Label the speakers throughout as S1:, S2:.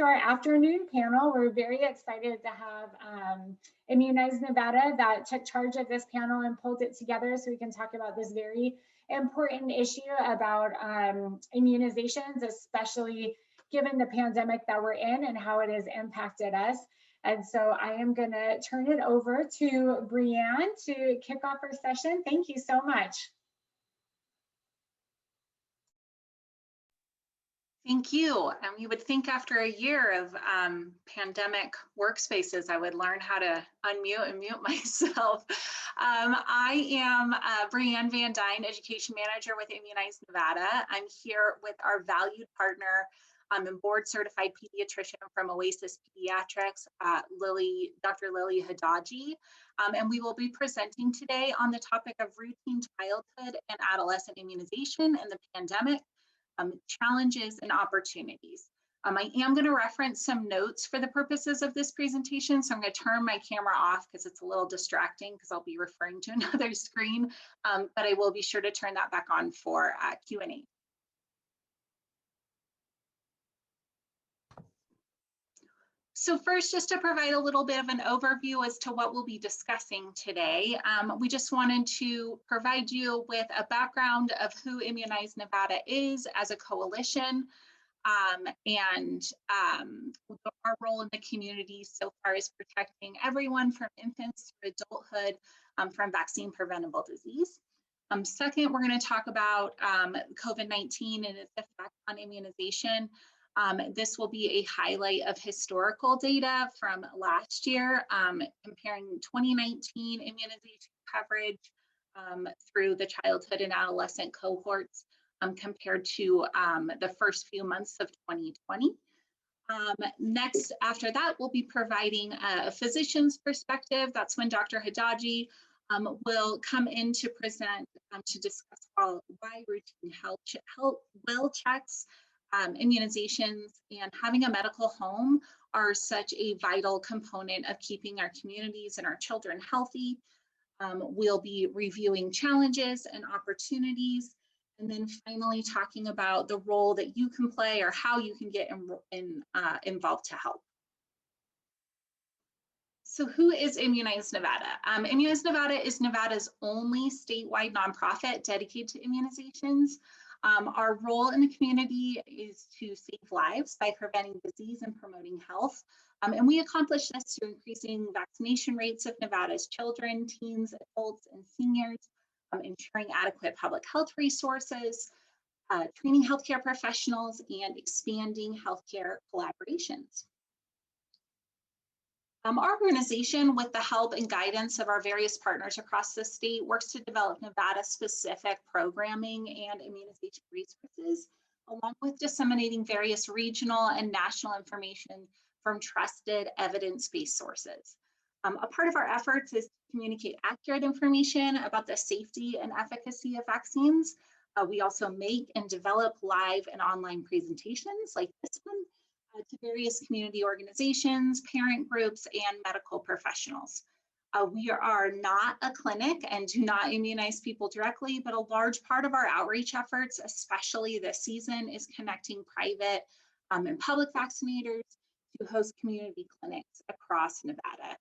S1: to our afternoon panel. We're very excited to have Immunize Nevada that took charge of this panel and pulled it together so we can talk about this very important issue about immunizations, especially given the pandemic that we're in and how it has impacted us. And so I am going to turn it over to Brianne to kick off our session. Thank you so much.
S2: Thank you. And you would think after a year of pandemic workspaces, I would learn how to unmute and mute myself. I am Brianne Van Dyne, Education Manager with Immunize Nevada. I'm here with our valued partner and board certified pediatrician from Oasis Pediatrics, Dr. Lily Hadaji. And we will be presenting today on the topic of routine childhood and adolescent immunization and the pandemic. Challenges and opportunities. I am going to reference some notes for the purposes of this presentation, so I'm going to turn my camera off because it's a little distracting because I'll be referring to another screen, but I will be sure to turn that back on for Q&A. So first, just to provide a little bit of an overview as to what we'll be discussing today, we just wanted to provide you with a background of who Immunize Nevada is as a coalition and our role in the community so far is protecting everyone from infants through adulthood from vaccine preventable disease. Second, we're going to talk about COVID-19 and its effect on immunization. This will be a highlight of historical data from last year, comparing 2019 immunization coverage through the childhood and adolescent cohorts compared to the first few months of 2020. Next, after that, we'll be providing a physician's perspective. That's when Dr. Hadaji will come in to present to discuss why routine health well checks, immunizations, and having a medical home are such a vital component of keeping our communities and our children healthy. We'll be reviewing challenges and opportunities, and then finally talking about the role that you can play or how you can get involved to help. So who is Immunize Nevada? Immunize Nevada is Nevada's only statewide nonprofit dedicated to immunizations. Our role in the community is to save lives by preventing disease and promoting health. And we accomplish this through increasing vaccination rates of Nevada's children, teens, adults, and seniors, ensuring adequate public health resources, training healthcare professionals, and expanding healthcare collaborations. Our organization, with the help and guidance of our various partners across the state, works to develop Nevada-specific programming and immunization resources, along with disseminating various regional and national information from trusted evidence-based sources. A part of our efforts is to communicate accurate information about the safety and efficacy of vaccines. We also make and develop live and online presentations like this one, to various community organizations, parent groups, and medical professionals. We are not a clinic and do not immunize people directly, but a large part of our outreach efforts, especially this season, is connecting private and public vaccinators to host community clinics across Nevada.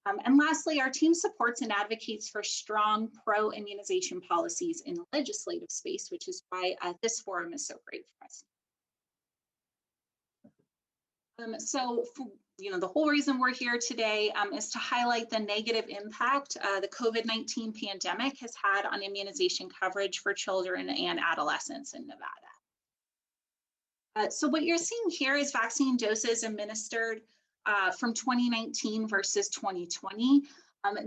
S2: And lastly, our team supports and advocates for strong pro-immunization policies in the legislative space, which is why this forum is so great for us. So, the whole reason we're here today is to highlight the negative impact the COVID-19 pandemic has had on immunization coverage for children and adolescents in Nevada. So what you're seeing here is vaccine doses administered from 2019 versus 2020.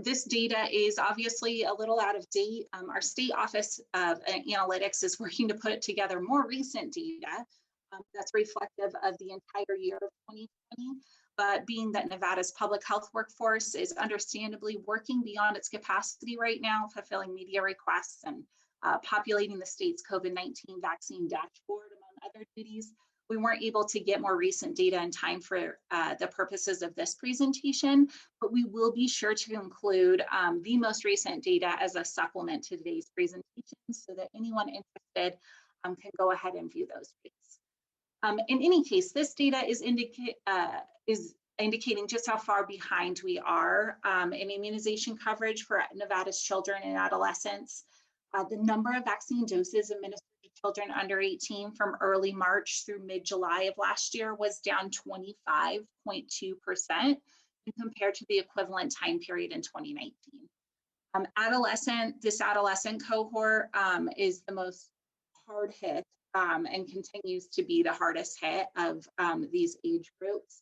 S2: This data is obviously a little out of date. Our state office of analytics is working to put together more recent data that's reflective of the entire year of 2020, but being that Nevada's public health workforce is understandably working beyond its capacity right now, fulfilling media requests and populating the state's COVID-19 vaccine dashboard, among other duties, we weren't able to get more recent data in time for the purposes of this presentation, but we will be sure to include the most recent data as a supplement to today's presentation so that anyone interested can go ahead and view those rates. In any case, this data is indicating just how far behind we are in immunization coverage for Nevada's children and adolescents. The number of vaccine doses administered to children under 18 from early March through mid-July of last year was down 25.2% compared to the equivalent time period in 2019. This adolescent cohort is the most hard hit and continues to be the hardest hit of these age groups.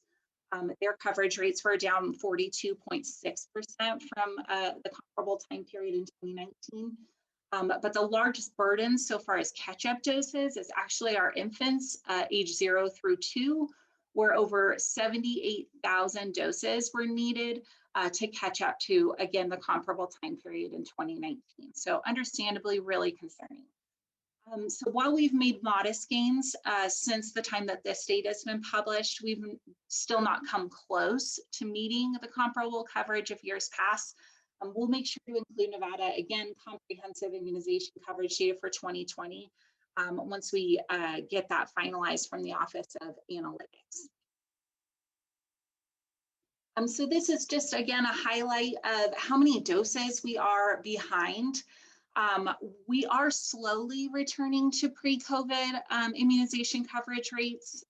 S2: Their coverage rates were down 42.6% from the comparable time period in 2019. But the largest burden so far as catch-up doses is actually our infants age 0 through 2, where over 78,000 doses were needed to catch up to, again, the comparable time period in 2019. So understandably, really concerning. So while we've made modest gains since the time that this data has been published, we've still not come close to meeting the comparable coverage of years past. We'll make sure to include Nevada, again, comprehensive immunization coverage data for 2020 once we get that finalized from the Office of Analytics. So this is just, again, a highlight of how many doses we are behind. We are slowly returning to pre-COVID immunization coverage rates.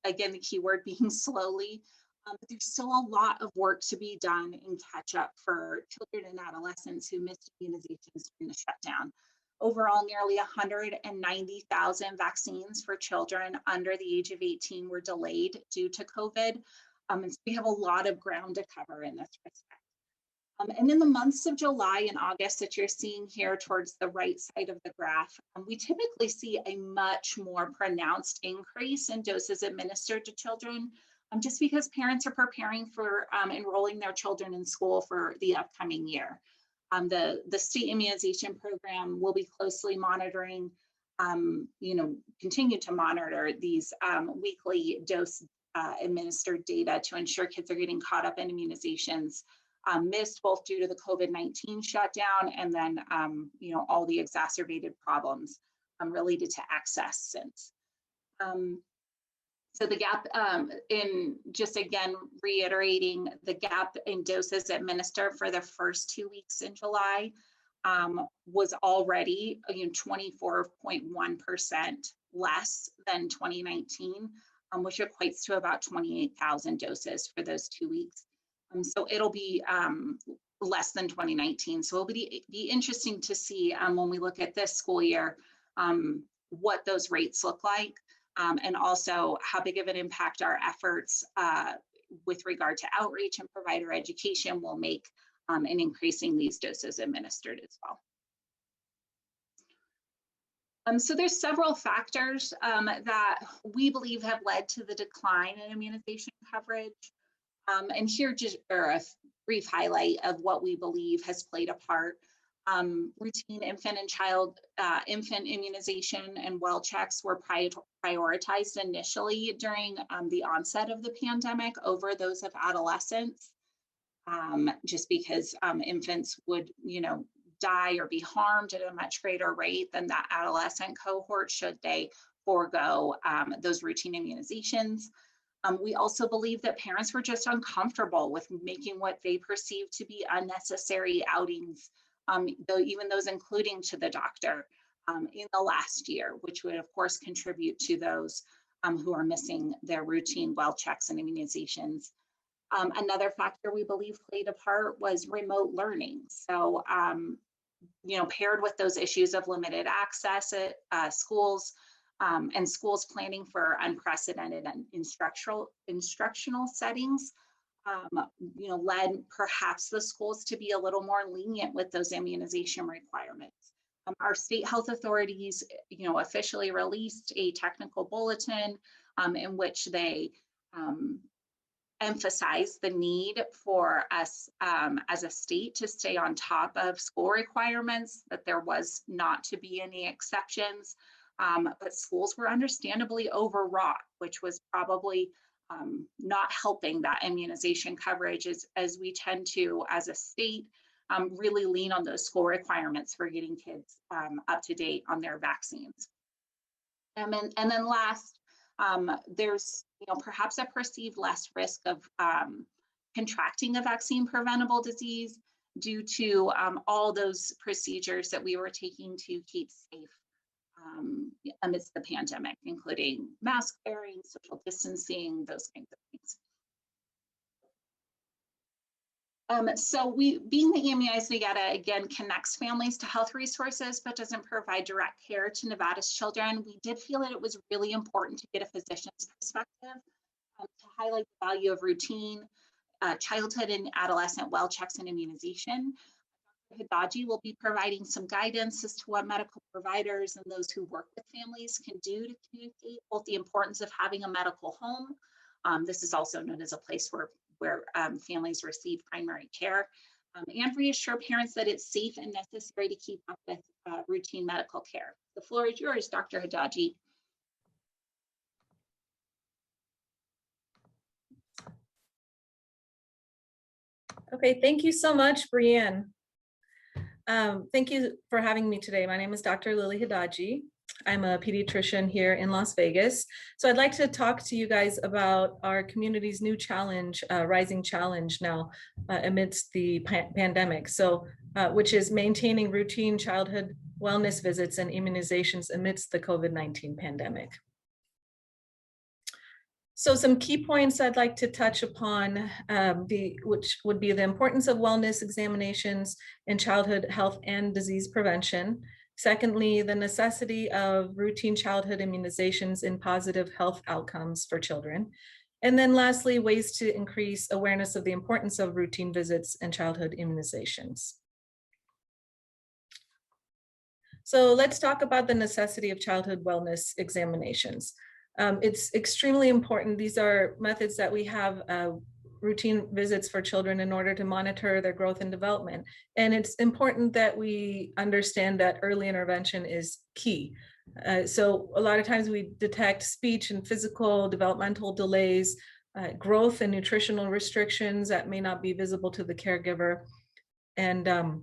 S2: Again, the key word being slowly, but there's still a lot of work to be done in catch up for children and adolescents who missed immunizations during the shutdown. Overall, nearly 190,000 vaccines for children under the age of 18 were delayed due to COVID. And so we have a lot of ground to cover in this respect. And in the months of July and August that you're seeing here towards the right side of the graph, we typically see a much more pronounced increase in doses administered to children, just because parents are preparing for enrolling their children in school for the upcoming year. The state immunization program will be closely monitoring, continue to monitor these weekly dose administered data to ensure kids are getting caught up in immunizations missed both due to the COVID-19 shutdown and then, all the exacerbated problems related to access since. So the gap in, just again, reiterating, the gap in doses administered for the first 2 weeks in July was already 24.1% less than 2019, which equates to about 28,000 doses for those 2 weeks. So it'll be less than 2019. So it'll be interesting to see when we look at this school year, what those rates look like, and also how big of an impact our efforts with regard to outreach and provider education will make in increasing these doses administered as well. So there's several factors that we believe have led to the decline in immunization coverage. And here just a brief highlight of what we believe has played a part. Routine infant and child infant immunization and well checks were prioritized initially during the onset of the pandemic over those of adolescents, just because infants would, die or be harmed at a much greater rate than that adolescent cohort should they forego those routine immunizations. We also believe that parents were just uncomfortable with making what they perceived to be unnecessary outings, though even those including to the doctor in the last year, which would of course contribute to those who are missing their routine well checks and immunizations. Another factor we believe played a part was remote learning. So, paired with those issues of limited access at schools, and schools planning for unprecedented and instructional settings, led perhaps the schools to be a little more lenient with those immunization requirements. Our state health authorities, officially released a technical bulletin in which they emphasize the need for us as a state to stay on top of school requirements, that there was not to be any exceptions. But schools were understandably overwrought, which was probably not helping that immunization coverage as we tend to, as a state, really lean on those school requirements for getting kids up to date on their vaccines. And then last, There's, perhaps a perceived less risk of contracting a vaccine preventable disease due to all those procedures that we were taking to keep safe amidst the pandemic, including mask wearing, social distancing, those kinds of things. So being the Immunize Nevada, again, connects families to health resources, but doesn't provide direct care to Nevada's children. We did feel that it was really important to get a physician's perspective to highlight the value of routine childhood and adolescent well checks and immunization. Dr. Hadaji will be providing some guidance as to what medical providers and those who work with families can do to communicate both the importance of having a medical home. This is also known as a place where families receive primary care, and reassure parents that it's safe and necessary to keep up with routine medical care. The floor is yours, Dr. Hadaji.
S3: Okay, thank you so much, Brianne. Thank you for having me today. My name is Dr. Lily Hadaji. I'm a pediatrician here in Las Vegas. So I'd like to talk to you guys about our community's new challenge, rising challenge now amidst the pandemic. So, which is maintaining routine childhood wellness visits and immunizations amidst the COVID-19 pandemic. So some key points I'd like to touch upon, which would be the importance of wellness examinations in childhood health and disease prevention. Secondly, the necessity of routine childhood immunizations in positive health outcomes for children. And then lastly, ways to increase awareness of the importance of routine visits and childhood immunizations. So let's talk about the necessity of childhood wellness examinations. It's extremely important. These are methods that we have routine visits for children in order to monitor their growth and development. And it's important that we understand that early intervention is key. So a lot of times we detect speech and physical developmental delays, growth and nutritional restrictions that may not be visible to the caregiver. And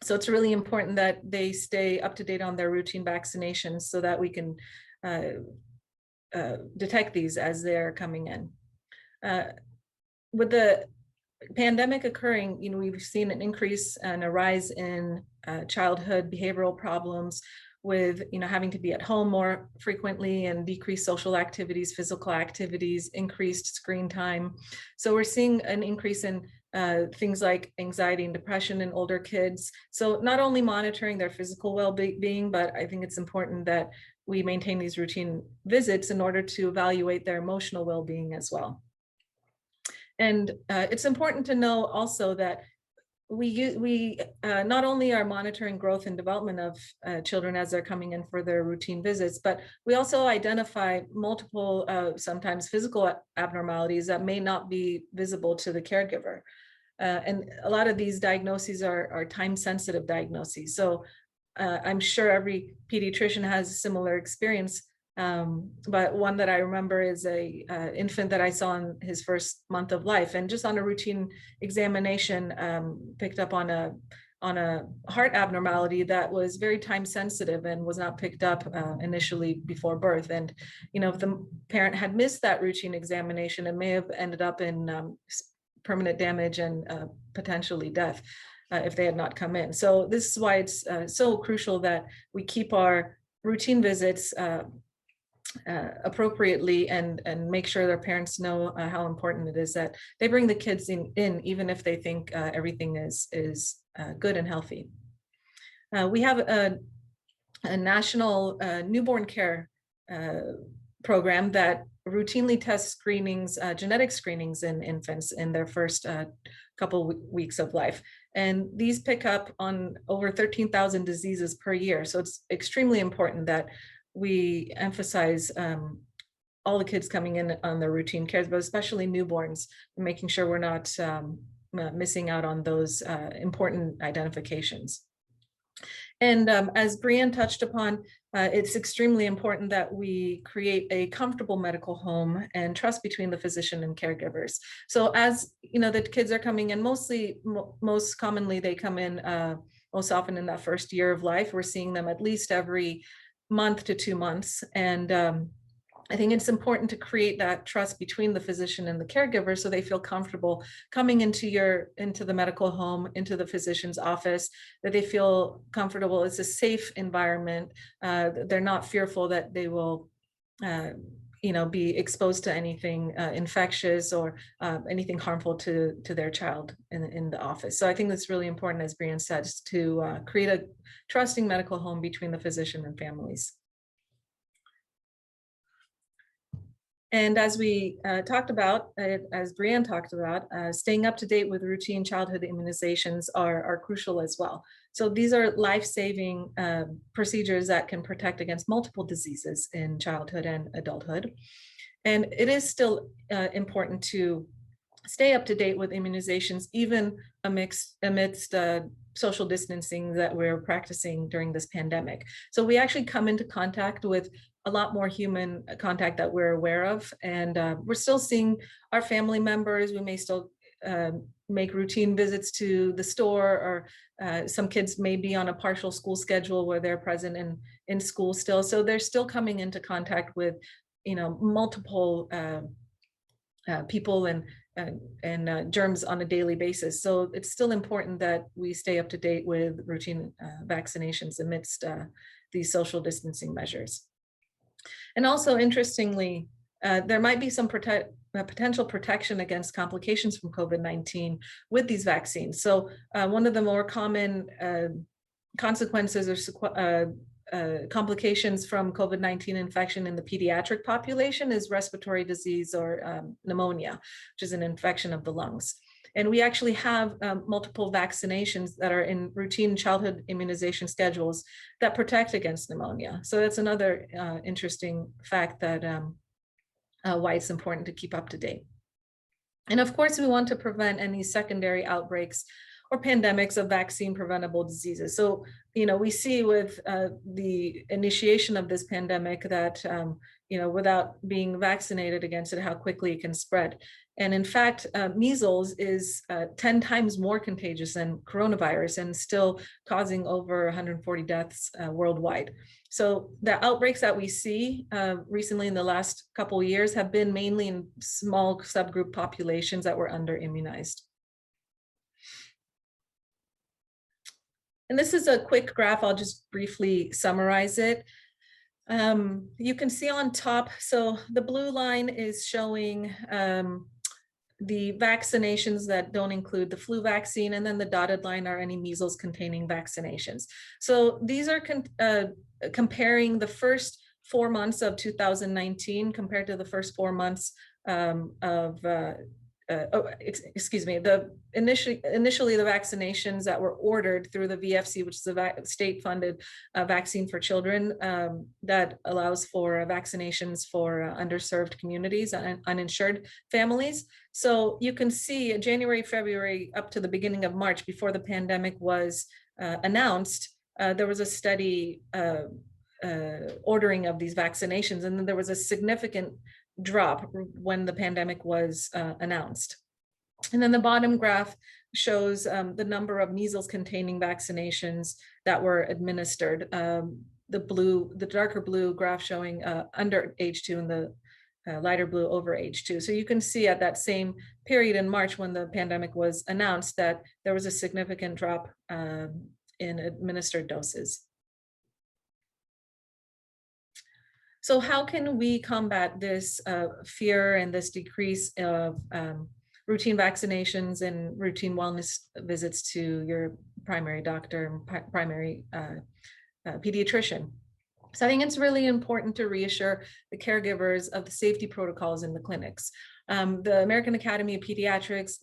S3: so it's really important that they stay up to date on their routine vaccinations so that we can detect these as they're coming in. With the pandemic occurring, we've seen an increase and a rise in childhood behavioral problems with, having to be at home more frequently and decreased social activities, physical activities, increased screen time. So we're seeing an increase in things like anxiety and depression in older kids. So not only monitoring their physical well-being, but I think it's important that we maintain these routine visits in order to evaluate their emotional well-being as well. And it's important to know also that we not only are monitoring growth and development of children as they're coming in for their routine visits, but we also identify multiple, sometimes physical abnormalities that may not be visible to the caregiver. And a lot of these diagnoses are time-sensitive diagnoses. So I'm sure every pediatrician has a similar experience, but one that I remember is a infant that I saw in his first month of life, and just on a routine examination, picked up on a heart abnormality that was very time sensitive and was not picked up initially before birth. And if the parent had missed that routine examination, it may have ended up in permanent damage and potentially death. If they had not come in. So this is why it's so crucial that we keep our routine visits appropriately and make sure their parents know how important it is that they bring the kids in even if they think everything is good and healthy. We have a national newborn care program that routinely tests screenings, genetic screenings in infants in their first couple weeks of life. And these pick up on over 13,000 diseases per year. So it's extremely important that we emphasize all the kids coming in on their routine cares, but especially newborns, making sure we're not missing out on those important identifications. And as Brianne touched upon, it's extremely important that we create a comfortable medical home and trust between the physician and caregivers. So as the kids are coming in, most commonly they come in most often in that first year of life. We're seeing them at least every month to 2 months. And I think it's important to create that trust between the physician and the caregiver so they feel comfortable coming into the medical home, into the physician's office, that they feel comfortable. It's a safe environment. They're not fearful that they will be exposed to anything infectious or anything harmful to their child in the office. So I think that's really important, as Brianne said, to create a trusting medical home between the physician and families. And as we talked about, as Brianne talked about, staying up to date with routine childhood immunizations are crucial as well. So these are life-saving procedures that can protect against multiple diseases in childhood and adulthood. And it is still important to stay up to date with immunizations, even amidst social distancing that we're practicing during this pandemic. So we actually come into contact with a lot more human contact that we're aware of. And we're still seeing our family members. We may still make routine visits to the store, or some kids may be on a partial school schedule where they're present in school still. So they're still coming into contact with, multiple people and germs on a daily basis. So it's still important that we stay up to date with routine vaccinations amidst these social distancing measures. And also, interestingly, there might be some potential protection against complications from COVID-19 with these vaccines. So one of the more common consequences or complications from COVID-19 infection in the pediatric population is respiratory disease or pneumonia, which is an infection of the lungs. And we actually have multiple vaccinations that are in routine childhood immunization schedules that protect against pneumonia. So that's another interesting fact that why it's important to keep up to date. And of course, we want to prevent any secondary outbreaks or pandemics of vaccine preventable diseases. So, we see with the initiation of this pandemic that, without being vaccinated against it, how quickly it can spread. And in fact, measles is 10 times more contagious than coronavirus and still causing over 140 deaths worldwide. So the outbreaks that we see recently in the last couple of years have been mainly in small subgroup populations that were under immunized. And this is a quick graph. I'll just briefly summarize it. You can see on top, so the blue line is showing the vaccinations that don't include the flu vaccine, and then the dotted line are any measles containing vaccinations. So these are comparing the first 4 months of 2019 compared to the first 4 months initially the vaccinations that were ordered through the VFC, which is a state-funded vaccine for children that allows for vaccinations for underserved communities and uninsured families. So you can see January, February, up to the beginning of March, before the pandemic was announced, there was a steady ordering of these vaccinations, and then there was a significant drop when the pandemic was announced. And then the bottom graph shows the number of measles containing vaccinations that were administered. The darker blue graph showing under age 2 and the lighter blue over age 2. So you can see at that same period in March when the pandemic was announced that there was a significant drop in administered doses. So how can we combat this fear and this decrease of routine vaccinations and routine wellness visits to your primary doctor and primary pediatrician? So I think it's really important to reassure the caregivers of the safety protocols in the clinics. The American Academy of Pediatrics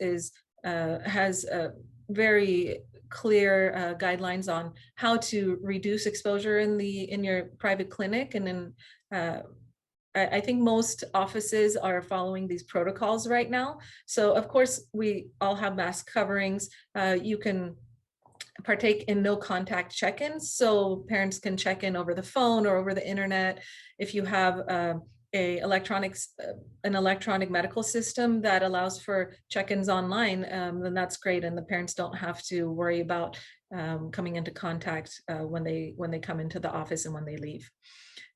S3: has very clear guidelines on how to reduce exposure in your private clinic, and in I think most offices are following these protocols right now. So of course, we all have mask coverings. You can partake in no contact check-ins, so parents can check in over the phone or over the internet. If you have an electronic medical system that allows for check-ins online, then that's great, and the parents don't have to worry about coming into contact when they come into the office and when they leave.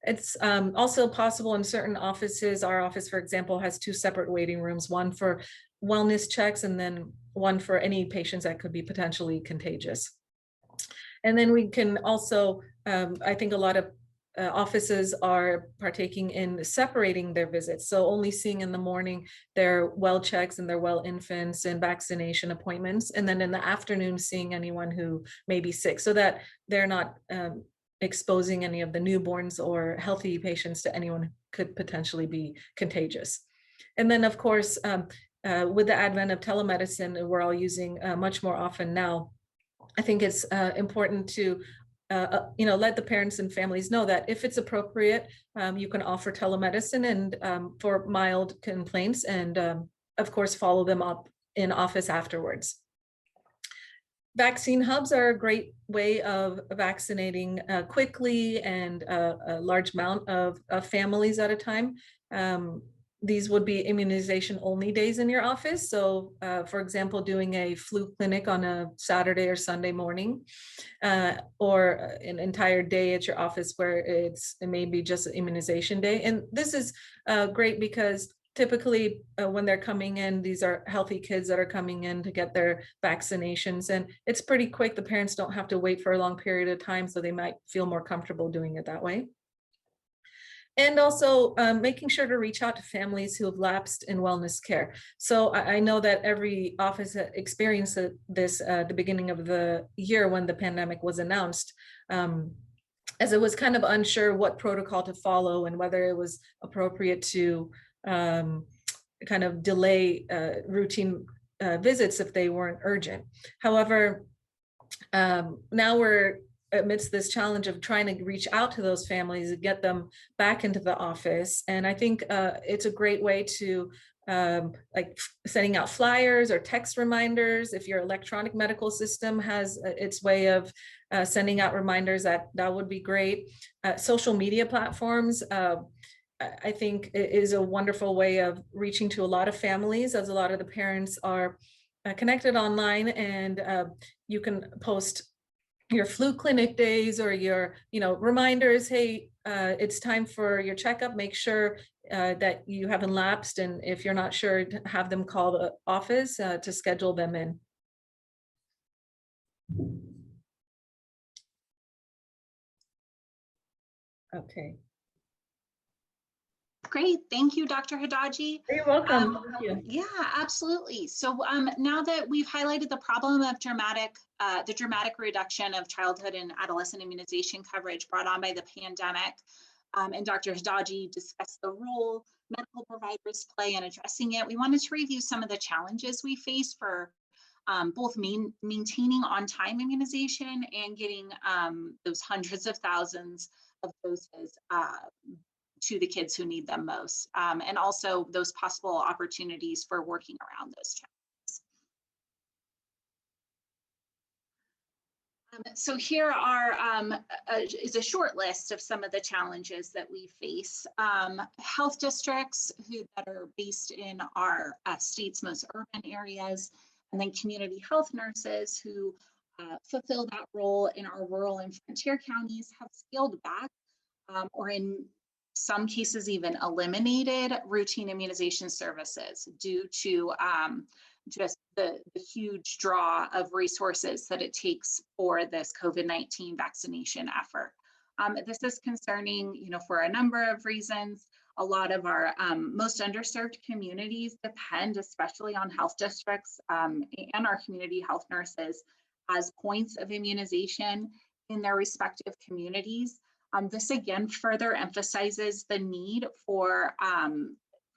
S3: It's also possible in certain offices. Our office, for example, has 2 separate waiting rooms, one for wellness checks and then one for any patients that could be potentially contagious. And then we can also, I think a lot of offices are partaking in separating their visits. So only seeing in the morning their well checks and their well infants and vaccination appointments. And then in the afternoon, seeing anyone who may be sick so that they're not exposing any of the newborns or healthy patients to anyone who could potentially be contagious. And then of course, with the advent of telemedicine, we're all using much more often now. I think it's important to let the parents and families know that if it's appropriate, you can offer telemedicine and for mild complaints, and of course follow them up in office afterwards. Vaccine hubs are a great way of vaccinating quickly and a large amount of families at a time. These would be immunization only days in your office. So for example, doing a flu clinic on a Saturday or Sunday morning, or an entire day at your office where it may be just an immunization day. And this is great because typically when they're coming in, these are healthy kids that are coming in to get their vaccinations, and it's pretty quick. The parents don't have to wait for a long period of time, so they might feel more comfortable doing it that way. And also making sure to reach out to families who have lapsed in wellness care. So I know that every office experienced this at the beginning of the year when the pandemic was announced, as it was kind of unsure what protocol to follow and whether it was appropriate to kind of delay routine visits if they weren't urgent. However, now we're amidst this challenge of trying to reach out to those families and get them back into the office. And I think it's a great way to like sending out flyers or text reminders. If your electronic medical system has its way of sending out reminders, that would be great. Social media platforms, I think it is a wonderful way of reaching to a lot of families, as a lot of the parents are connected online, and you can post your flu clinic days or your reminders. Hey, it's time for your checkup. Make sure that you haven't lapsed, and if you're not sure, to have them call the office to schedule them in. Okay.
S2: Great, thank you, Dr. Hadaji.
S3: You're welcome. Thank you.
S2: Yeah, absolutely. So now that we've highlighted the problem of the dramatic reduction of childhood and adolescent immunization coverage brought on by the pandemic, and Dr. Hadaji discussed the role medical providers play in addressing it, we wanted to review some of the challenges we face for both maintaining on-time immunization and getting those hundreds of thousands of doses to the kids who need them most, and also those possible opportunities for working around those challenges. So here is a short list of some of the challenges that we face. Health districts that are based in our state's most urban areas, and then community health nurses who fulfill that role in our rural and frontier counties have scaled back or in some cases even eliminated routine immunization services due to just the huge draw of resources that it takes for this COVID-19 vaccination effort. This is concerning, for a number of reasons. A lot of our most underserved communities depend especially on health districts and our community health nurses as points of immunization in their respective communities. This again further emphasizes the need for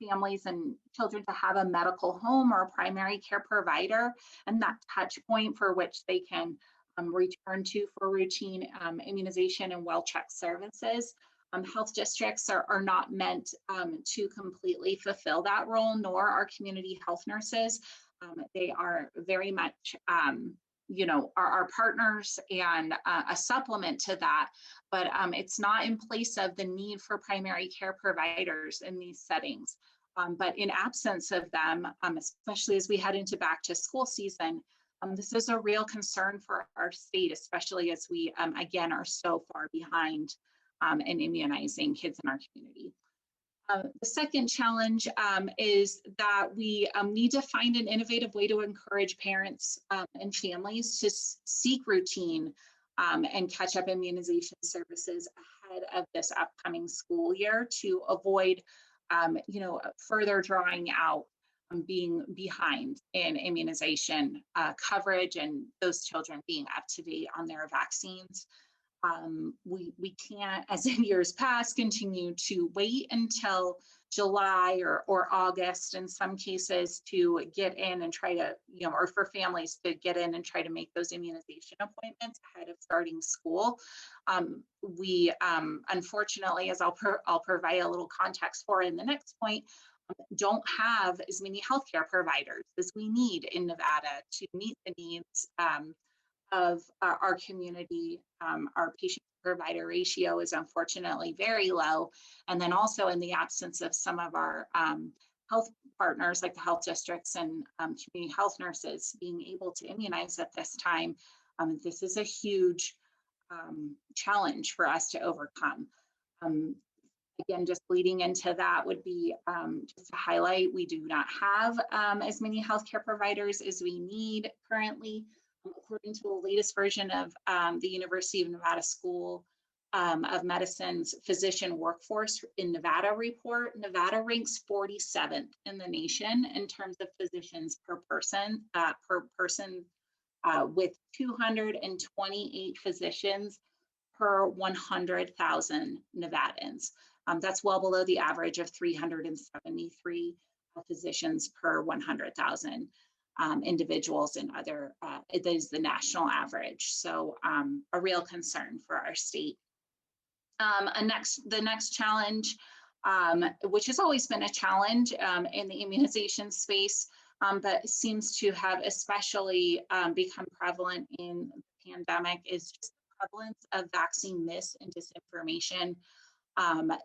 S2: families and children to have a medical home or a primary care provider, and that touch point for which they can return to for routine immunization and well check services. Health districts are not meant to completely fulfill that role, nor are community health nurses. They are very much our partners and a supplement to that, but it's not in place of the need for primary care providers in these settings. But in absence of them, especially as we head into back to school season, this is a real concern for our state, especially as we, again, are so far behind and immunizing kids in our community. The second challenge is that we need to find an innovative way to encourage parents and families to seek routine and catch-up immunization services ahead of this upcoming school year to avoid, further drawing out being behind in immunization coverage and those children being up to date on their vaccines. We can't, as in years past, continue to wait until July or August in some cases to get in and try to, or for families to get in and try to make those immunization appointments ahead of starting school. We unfortunately, as I'll provide a little context for in the next point, don't have as many healthcare providers as we need in Nevada to meet the needs of our community. Our patient provider ratio is unfortunately very low. And then also in the absence of some of our health partners like the health districts and community health nurses being able to immunize at this time, this is a huge challenge for us to overcome. Again, just leading into that would be just to highlight, we do not have as many healthcare providers as we need currently. According to the latest version of the University of Nevada School of Medicine's Physician Workforce in Nevada report, Nevada ranks 47th in the nation in terms of physicians per person, with 228 physicians per 100,000 Nevadans. That's well below the average of 373 physicians per 100,000 individuals in other, it is the national average. So a real concern for our state. The next challenge, which has always been a challenge in the immunization space, but seems to have especially become prevalent in the pandemic, is just the prevalence of vaccine myths and disinformation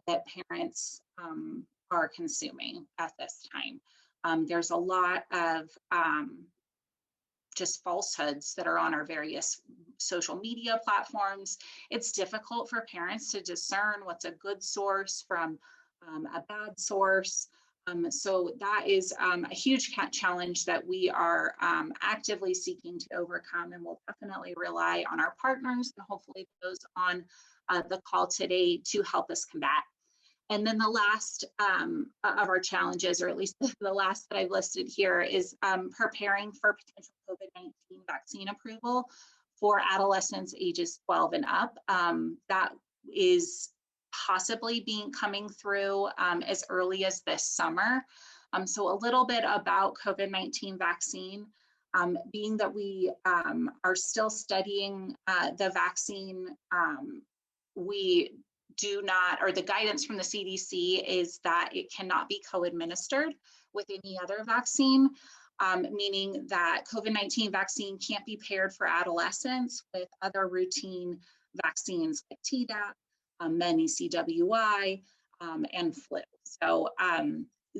S2: that parents are consuming at this time. There's a lot of just falsehoods that are on our various social media platforms. It's difficult for parents to discern what's a good source from a bad source. So that is a huge challenge that we are actively seeking to overcome, and we'll definitely rely on our partners and hopefully those on the call today to help us combat. And then the last of our challenges, or at least the last that I've listed here, is preparing for potential COVID-19 vaccine approval for adolescents ages 12 and up. That is possibly coming through as early as this summer. So a little bit about COVID-19 vaccine, being that we are still studying the vaccine, we do not, or the guidance from the CDC is that it cannot be co-administered with any other vaccine, meaning that COVID-19 vaccine can't be paired for adolescents with other routine vaccines like Tdap, MenECWI, and flu. So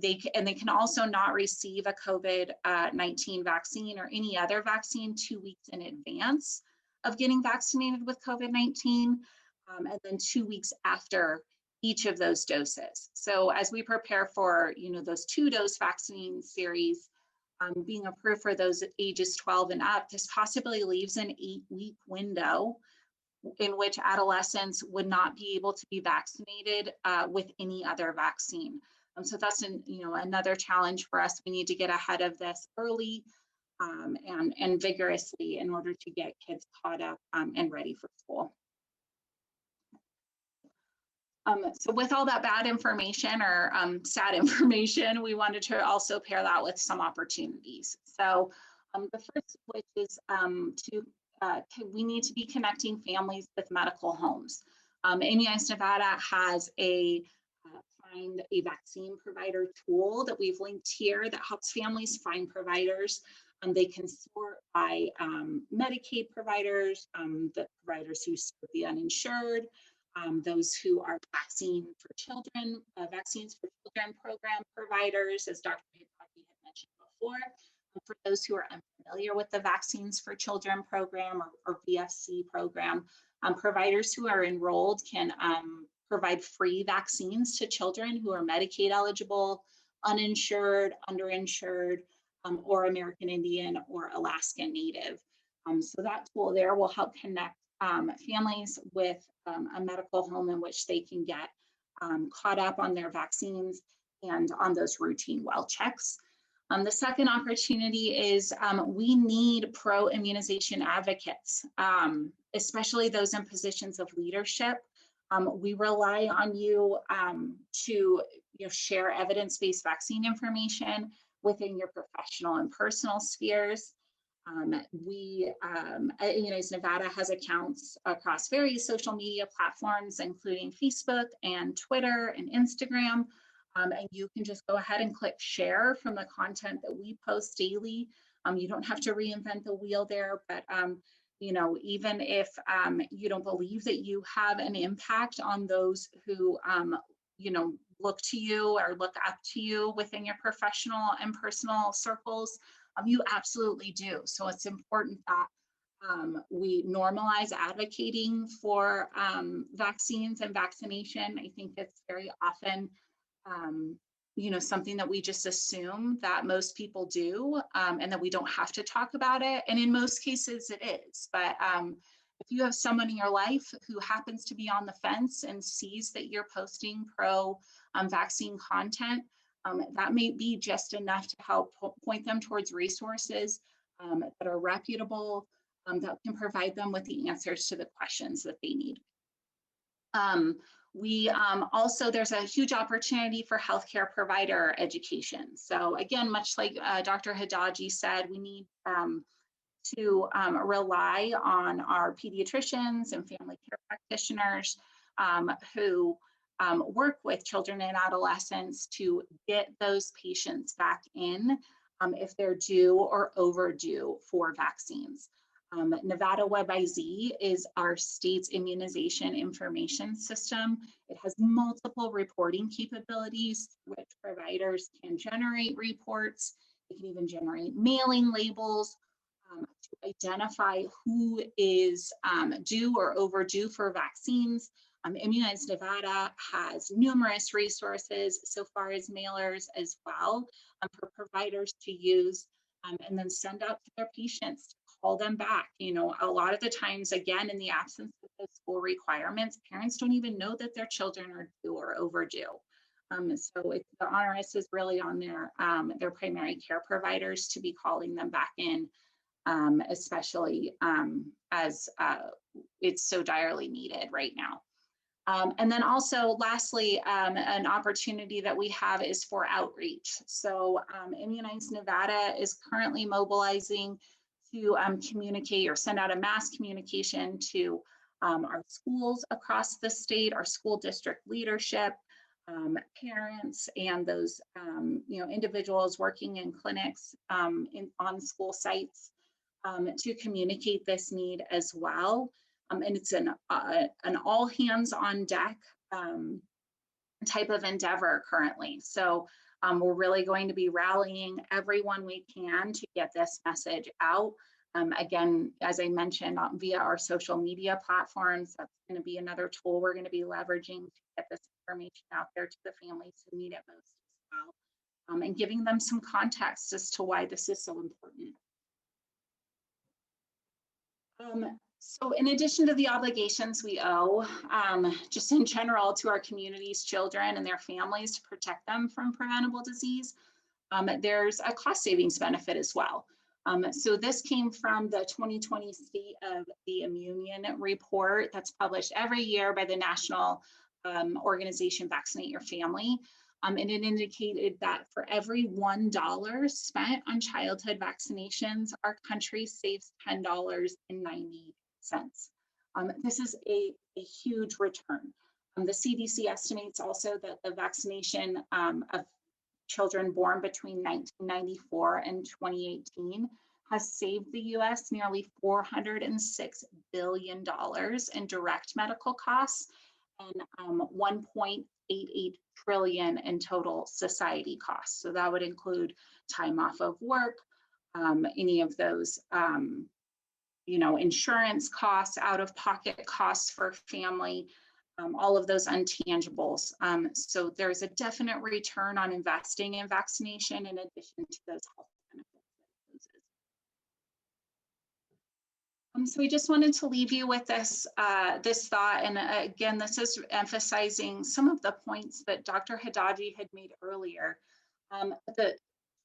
S2: they can also not receive a COVID-19 vaccine or any other vaccine 2 weeks in advance of getting vaccinated with COVID-19. And then 2 weeks after each of those doses. So as we prepare for, those 2-dose vaccine series being approved for those ages 12 and up, this possibly leaves an 8-week window in which adolescents would not be able to be vaccinated with any other vaccine. So that's another challenge for us. We need to get ahead of this early and vigorously in order to get kids caught up and ready for school. So with all that bad information or sad information, we wanted to also pair that with some opportunities. So the first, which is we need to be connecting families with medical homes. Immunize Nevada has a find a vaccine provider tool that we've linked here that helps families find providers. They can sort by Medicaid providers, the providers who serve the uninsured, those who are vaccines for children program providers, as Dr. Hidaki had mentioned before. For those who are unfamiliar with the Vaccines for Children program or VFC program, Providers who are enrolled can provide free vaccines to children who are Medicaid eligible, uninsured, underinsured, or American Indian or Alaskan Native. So that tool there will help connect families with a medical home in which they can get caught up on their vaccines and on those routine well checks. The second opportunity is we need pro-immunization advocates, especially those in positions of leadership. We rely on you to share evidence-based vaccine information within your professional and personal spheres. Immunize Nevada has accounts across various social media platforms, including Facebook and Twitter and Instagram. And you can just go ahead and click share from the content that we post daily. You don't have to reinvent the wheel there, but even if you don't believe that you have an impact on those who look to you or look up to you within your professional and personal circles, you absolutely do. So it's important that we normalize advocating for vaccines and vaccination. I think it's very often something that we just assume that most people do, and that we don't have to talk about it. And in most cases it is, but if you have someone in your life who happens to be on the fence and sees that you're posting pro-vaccine content, that may be just enough to help point them towards resources that are reputable, that can provide them with the answers to the questions that they need. There's a huge opportunity for healthcare provider education. So again, much like Dr. Hadaji said, we need to rely on our pediatricians and family care practitioners who work with children and adolescents to get those patients back in if they're due or overdue for vaccines. Nevada WebIZ is our state's immunization information system. It has multiple reporting capabilities, which providers can generate reports. They can even generate mailing labels to identify who is due or overdue for vaccines. Immunize Nevada has numerous resources so far as mailers as well for providers to use and then send out to their patients to call them back. A lot of the times, again, in the absence of the school requirements, parents don't even know that their children are due or overdue. So the onus is really on their primary care providers to be calling them back in, especially as it's so direly needed right now. And then also, lastly, an opportunity that we have is for outreach. So Immunize Nevada is currently mobilizing to communicate or send out a mass communication to our schools across the state, our school district leadership, parents, and those individuals working in clinics on school sites to communicate this need as well. And it's an all hands on deck type of endeavor currently. So we're really going to be rallying everyone we can to get this message out. Again, as I mentioned, via our social media platforms, that's going to be another tool we're going to be leveraging to get this information out there to the families who need it most as well, and giving them some context as to why this is so important. So in addition to the obligations we owe, just in general to our community's children and their families to protect them from preventable disease, there's a cost savings benefit as well. So this came from the 2020 State of the Immune report that's published every year by the national organization Vaccinate Your Family. And it indicated that for every $1 spent on childhood vaccinations, our country saves $10.90. This is a huge return. The CDC estimates also that the vaccination of children born between 1994 and 2018 has saved the US nearly $406 billion in direct medical costs and 1.88 trillion in total society costs. So that would include time off of work, any of those insurance costs, out-of-pocket costs for family, all of those intangibles. So there's a definite return on investing in vaccination in addition to those health benefits. So we just wanted to leave you with this, this thought. And again, this is emphasizing some of the points that Dr. Hadaji had made earlier. The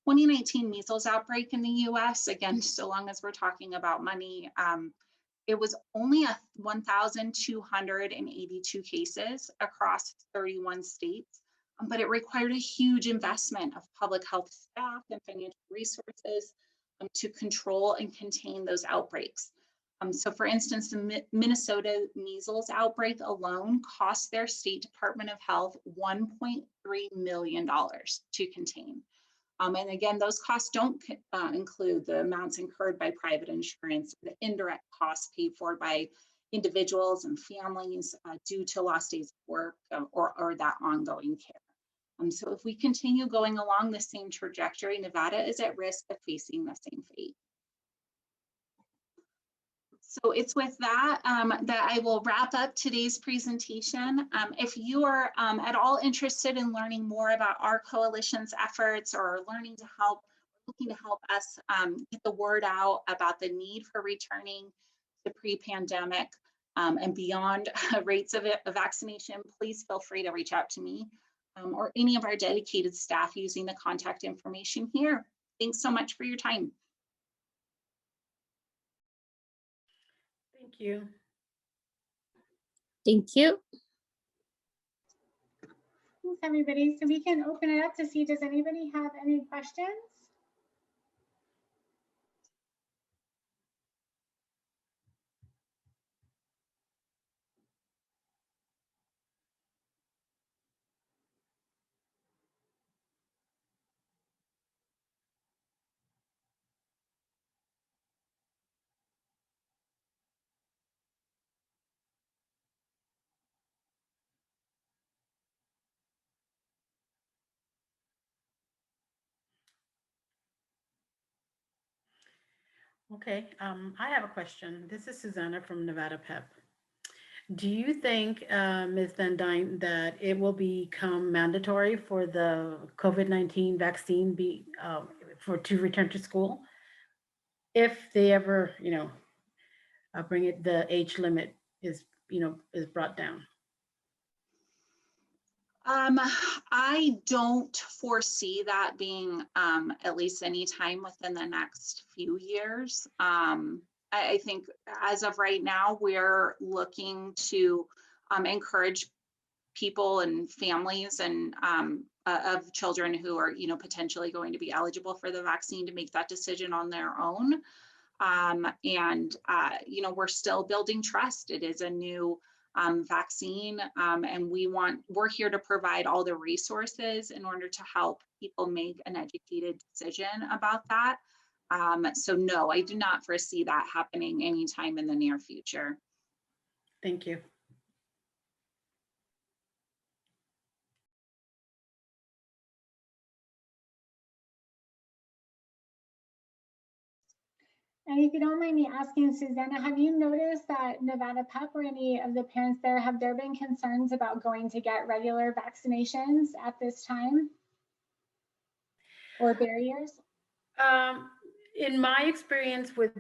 S2: 2019 measles outbreak in the US, again, so long as we're talking about money, it was only 1,282 cases across 31 states, but it required a huge investment of public health staff and financial resources to control and contain those outbreaks. So for instance, the Minnesota measles outbreak alone cost their state Department of Health $1.3 million to contain. And again, those costs don't include the amounts incurred by private insurance, the indirect costs paid for by individuals and families due to lost days of work or that ongoing care. So if we continue going along the same trajectory, Nevada is at risk of facing the same fate. So it's with that that I will wrap up today's presentation. If you are at all interested in learning more about our coalition's efforts or looking to help us get the word out about the need for returning to pre-pandemic and beyond rates of vaccination, please feel free to reach out to me or any of our dedicated staff using the contact information here. Thanks so much for your time.
S4: Thank you.
S5: Thank you.
S1: Thanks, everybody. So we can open it up to see, does anybody have any questions?
S4: Okay, I have a question. This is Susanna from Nevada PEP. Do you think, Ms. Van Dyne, that it will become mandatory for the COVID-19 vaccine to return to school if they ever, bring it, the age limit is brought down?
S2: I don't foresee that being at least any time within the next few years. I think as of right now, we're looking to encourage people and families and of children who are, potentially going to be eligible for the vaccine to make that decision on their own. We're still building trust. It is a new vaccine, and we're here to provide all the resources in order to help people make an educated decision about that. So no, I do not foresee that happening anytime in the near future.
S4: Thank you.
S1: And if you don't mind me asking, Susanna, have you noticed that Nevada PEP or any of the parents there, have there been concerns about going to get regular vaccinations at this time? Or barriers?
S4: In my experience with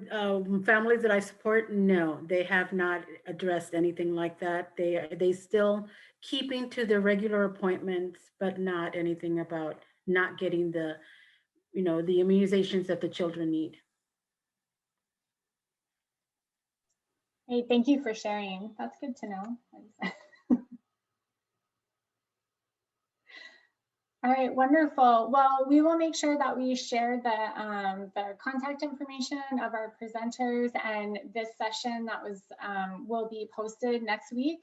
S4: families that I support, no, they have not addressed anything like that. They still keeping to their regular appointments, but not anything about not getting the immunizations that the children need.
S1: Hey, thank you for sharing. That's good to know. All right, wonderful. Well, we will make sure that we share the contact information of our presenters, and this session that will be posted next week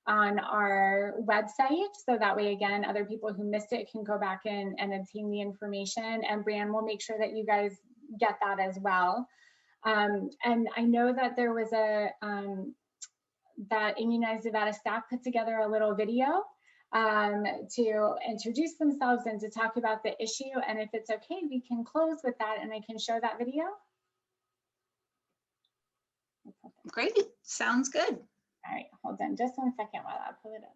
S1: on our website. So that way, again, other people who missed it can go back in and obtain the information. And Brianne will make sure that you guys get that as well. And I know that there was that Immunize Nevada staff put together a little video to introduce themselves and to talk about the issue. And if it's okay, we can close with that and I can show that video.
S2: Great, sounds good.
S1: All right, hold on just 1 second while I pull it up.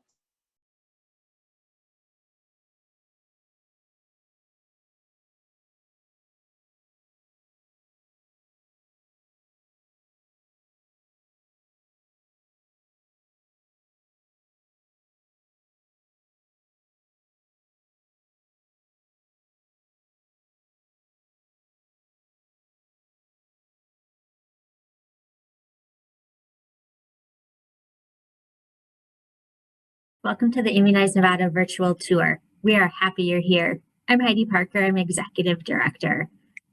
S5: Welcome to the Immunize Nevada virtual tour. We are happy you're here. I'm Heidi Parker, I'm Executive Director.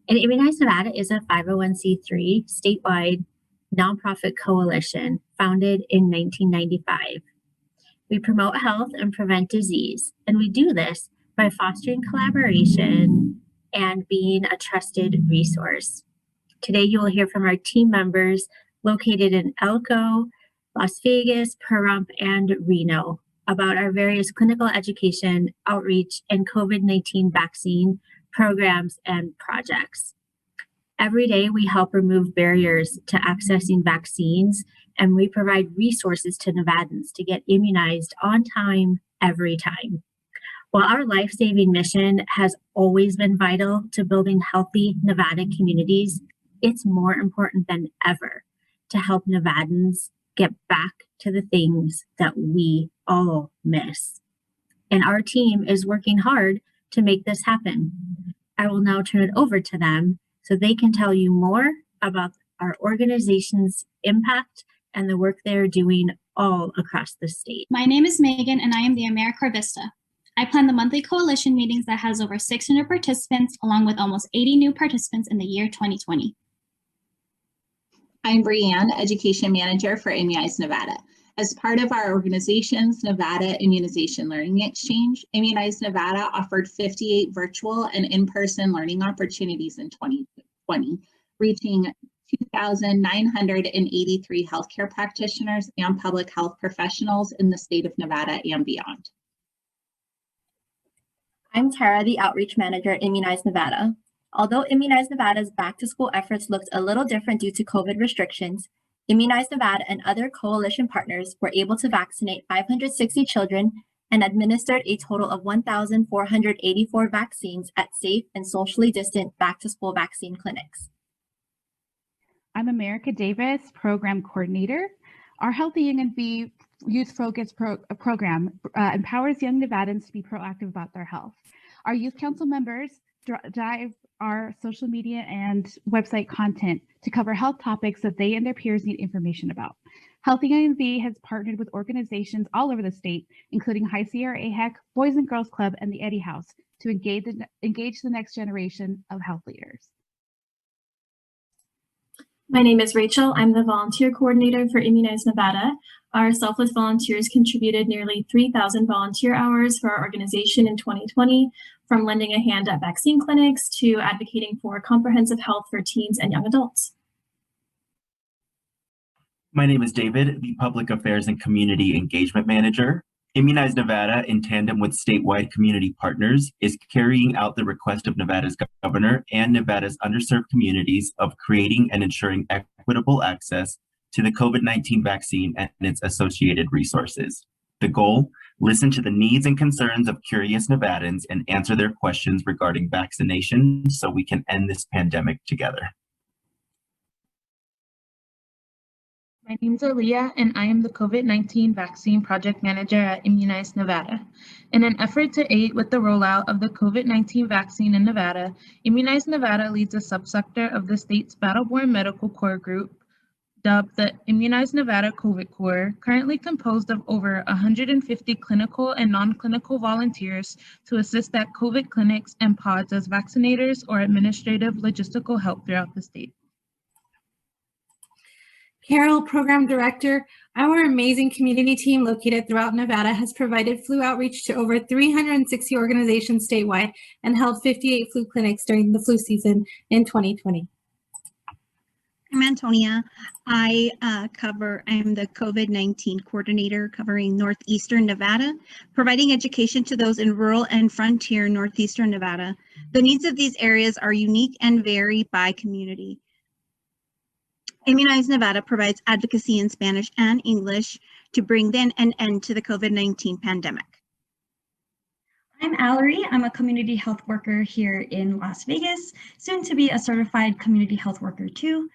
S5: And Immunize Nevada is a 501c3 statewide nonprofit coalition founded in 1995. We promote health and prevent disease, and we do this by fostering collaboration and being a trusted resource. Today, you will hear from our team members located in Elko, Las Vegas, Pahrump, and Reno about our various clinical education, outreach, and COVID-19 vaccine programs and projects. Every day, we help remove barriers to accessing vaccines, and we provide resources to Nevadans to get immunized on time, every time. While our life-saving mission has always been vital to building healthy Nevada communities, it's more important than ever to help Nevadans get back to the things that we all miss. And our team is working hard to make this happen. I will now turn it over to them so they can tell you more about our organization's impact and the work they're doing all across the state.
S6: My name is Megan, and I am the AmeriCorps. I plan the monthly coalition meetings that has over 600 participants, along with almost 80 new participants in the year 2020.
S2: I'm Brianne, Education Manager for Immunize Nevada. As part of our organization's Nevada Immunization Learning Exchange, Immunize Nevada offered 58 virtual and in-person learning opportunities in 2020, reaching 2,983 healthcare practitioners and public health professionals in the state of Nevada and beyond.
S7: I'm Tara, the Outreach Manager at Immunize Nevada. Although Immunize Nevada's back-to-school efforts looked a little different due to COVID restrictions, Immunize Nevada and other coalition partners were able to vaccinate 560 children and administered a total of 1,484 vaccines at safe and socially distant back-to-school vaccine clinics.
S8: I'm America Davis, Program Coordinator. Our Healthy Young and Be Youth Focus program empowers young Nevadans to be proactive about their health. Our Youth Council members drive our social media and website content to cover health topics that they and their peers need information about. Healthy Young and Be has partnered with organizations all over the state, including High Sierra AHEC, Boys and Girls Club, and the Eddy House, to engage the next generation of health leaders.
S7: My name is Rachel. I'm the volunteer coordinator for Immunize Nevada. Our selfless volunteers contributed nearly 3,000 volunteer hours for our organization in 2020, from lending a hand at vaccine clinics to advocating for comprehensive health for teens and young adults.
S9: My name is David, the Public Affairs and Community Engagement Manager. Immunize Nevada, in tandem with statewide community partners, is carrying out the request of Nevada's governor and Nevada's underserved communities of creating and ensuring equitable access to the COVID-19 vaccine and its associated resources. The goal: listen to the needs and concerns of curious Nevadans and answer their questions regarding vaccination so we can end this pandemic together.
S10: My name is Aaliyah, and I am the COVID-19 Vaccine Project Manager at Immunize Nevada. In an effort to aid with the rollout of the COVID-19 vaccine in Nevada, Immunize Nevada leads a subsector of the state's Battle-Born Medical Corps group, dubbed the Immunize Nevada COVID Corps, currently composed of over 150 clinical and non-clinical volunteers to assist at COVID clinics and pods as vaccinators or administrative logistical help throughout the state.
S11: Carol, Program Director. Our amazing community team located throughout Nevada has provided flu outreach to over 360 organizations statewide and held 58 flu clinics during the flu season in 2020.
S12: I'm Antonia. I'm the COVID-19 coordinator covering Northeastern Nevada, providing education to those in rural and frontier Northeastern Nevada. The needs of these areas are unique and vary by community. Immunize Nevada provides advocacy in Spanish and English to bring then an end to the COVID-19 pandemic.
S13: I'm Allery. I'm a community health worker here in Las Vegas, soon to be a certified community health worker too.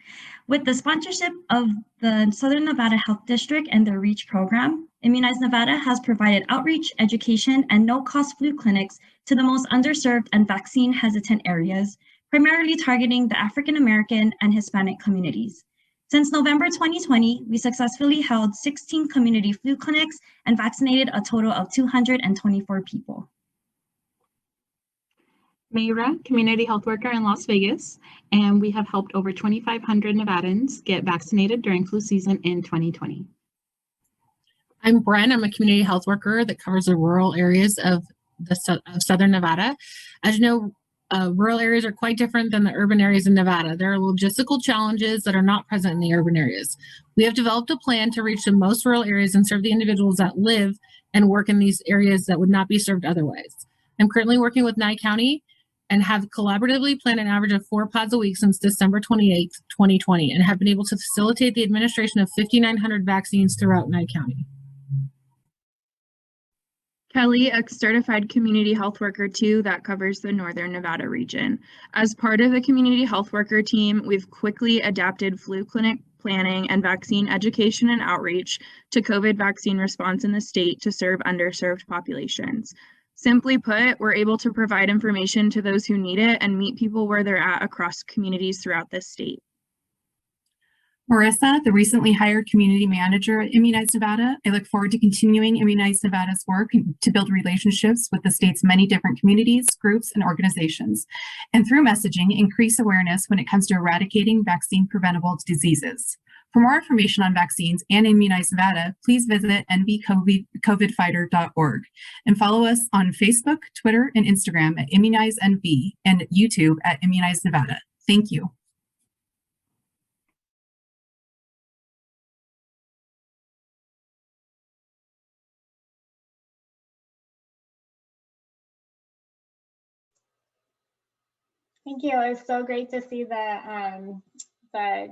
S13: With the sponsorship of the Southern Nevada Health District and their REACH program, Immunize Nevada has provided outreach, education, and no-cost flu clinics to the most underserved and vaccine-hesitant areas, primarily targeting the African American and Hispanic communities. Since November 2020, we successfully held 16 community flu clinics and vaccinated a total of 224 people.
S14: Mayra, community health worker in Las Vegas, and we have helped over 2,500 Nevadans get vaccinated during flu season in 2020.
S15: I'm Bren. I'm a community health worker that covers the rural areas of Southern Nevada. As you know, rural areas are quite different than the urban areas in Nevada. There are logistical challenges that are not present in the urban areas. We have developed a plan to reach the most rural areas and serve the individuals that live and work in these areas that would not be served otherwise. I'm currently working with Nye County and have collaboratively planned an average of 4 pods a week since December 28th, 2020, and have been able to facilitate the administration of 5,900 vaccines throughout Nye County.
S16: Kelly, a certified community health worker too that covers the Northern Nevada region. As part of the community health worker team, we've quickly adapted flu clinic planning and vaccine education and outreach to COVID vaccine response in the state to serve underserved populations. Simply put, we're able to provide information to those who need it and meet people where they're at across communities throughout the state.
S17: Marissa, the recently hired community manager at Immunize Nevada. I look forward to continuing Immunize Nevada's work to build relationships with the state's many different communities, groups, and organizations, and through messaging, increase awareness when it comes to eradicating vaccine-preventable diseases. For more information on vaccines and Immunize Nevada, please visit nvcovidfighter.org and follow us on Facebook, Twitter, and Instagram at ImmunizeNV and YouTube at Immunize Nevada. Thank you.
S1: Thank you. It's so great to see the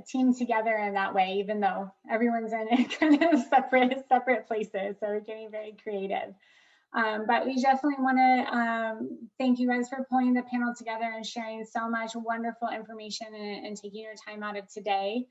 S1: team together in that way, even though everyone's in kind of separate places. So we're getting very creative. But we definitely want to thank you guys for pulling the panel together and sharing so much wonderful information and taking your time out of today.